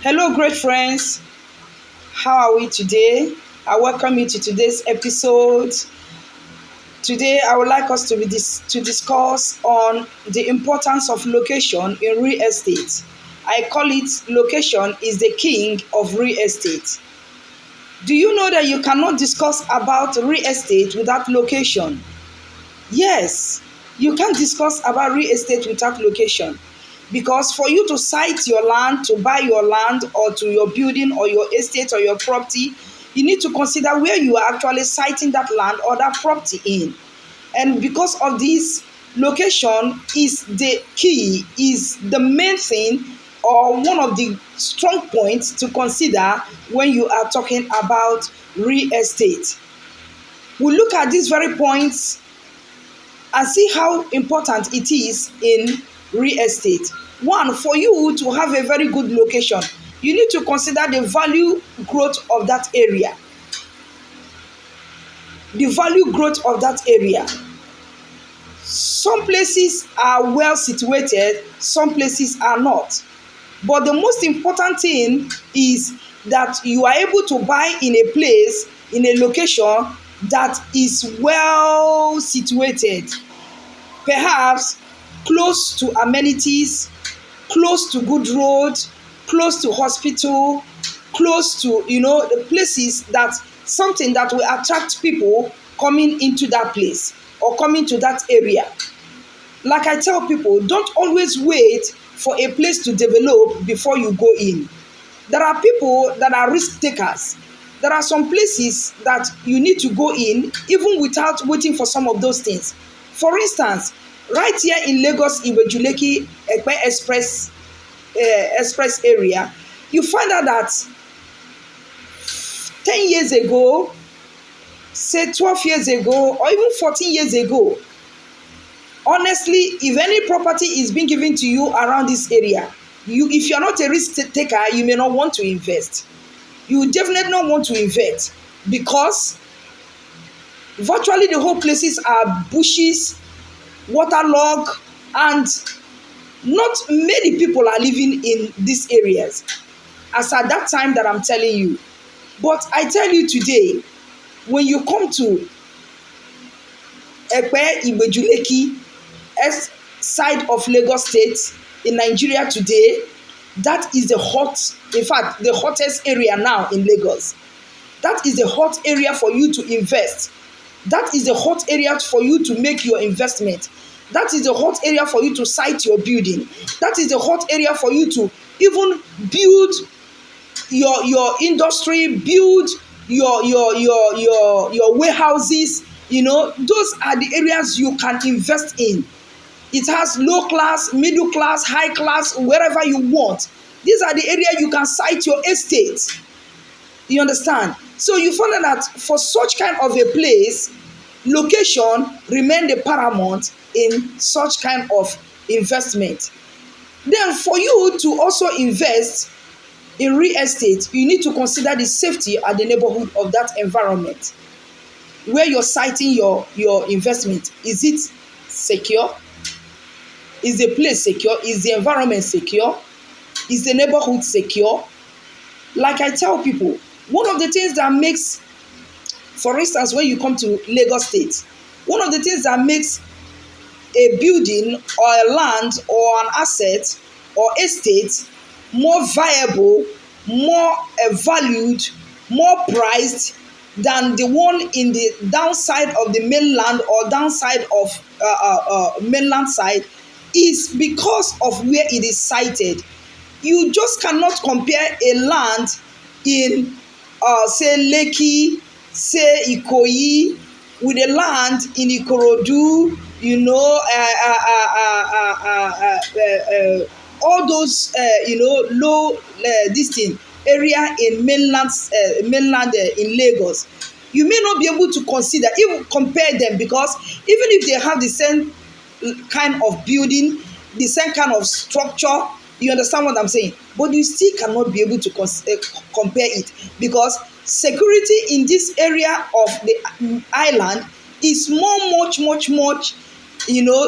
Hello, great friends. How are we today? I welcome you to today's episode. Today, I would like us to discuss on the importance of location in real estate. I call it location is the king of real estate. Do you know that you cannot discuss about real estate without location? Yes, you can't discuss about real estate without location. Because for you to site your land, to buy your land, or to your building, or your estate, or your property, you need to consider where you are actually siting that land or that property in. And because of this, location is the key, is the main thing, or one of the strong points to consider when you are talking about real estate. We look at these very points and see how important it is in real estate. One, for you to have a very good location, you need to consider the value growth of that area. The value growth of that area. Some places are well situated, some places are not. But the most important thing is that you are able to buy in a place, in a location that is well situated. Perhaps close to amenities, close to good road, close to hospital, close to the places that something that will attract people coming into that place or coming to that area. Like I tell people, don't always wait for a place to develop before you go in. There are people that are risk takers. There are some places that you need to go in even without waiting for some of those things. For instance, right here in Lagos, Ibeju-Lekki Epe Express area, you find out that 10 years ago, say 12 years ago, or even 14 years ago, honestly, if any property is being given to you around this area, if you're not a risk taker, you may not want to invest. You definitely not want to invest because virtually the whole places are bushes, waterlogged, and not many people are living in these areas as at that time that I'm telling you. But I tell you today, when you come to Epe Ibeju-Lekki side of Lagos State in Nigeria today, that is the hottest area now in Lagos. That is the hot area for you to invest. That is the hot area for you to make your investment. That is the hot area for you to site your building. That is the hot area for you to even build your industry, build your warehouses. Those are the areas you can invest in. It has low class, middle class, high class, wherever you want. These are the areas you can site your estate. You understand? So you find out that for such kind of a place, location remain the paramount in such kind of investment. Then for you to also invest in real estate, you need to consider the safety and the neighborhood of that environment where you're citing your investment. Is it secure? Is the place secure? Is the environment secure? Is the neighborhood secure? Like I tell people, one of the things that makes, for instance, when you come to Lagos State, one of the things that makes a building or a land or an asset or estate more viable, more valued, more prized than the one in the downside of the mainland or downside of mainland side is because of where it is sited. You just cannot compare a land in say Lekki, say Ikoyi, with a land in Ikorodu, all those low this thing area in mainland in Lagos. You may not be able to consider, even compare them, because even if they have the same kind of building, the same kind of structure, you understand what I'm saying? But you still cannot be able to compare it, because security in this area of the island is much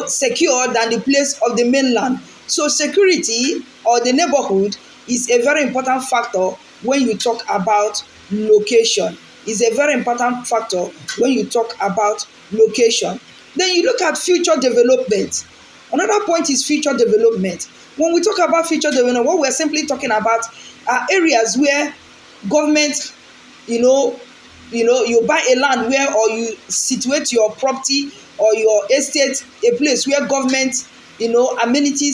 secure than the place of the mainland. So security or the neighborhood is a very important factor when you talk about location. Is a very important factor when you talk about location. Then you look at future development. Another point is future development. When we talk about future development, what we're simply talking about are areas where government, you know, you buy a land where, or you situate your property or your estate, a place where government, amenities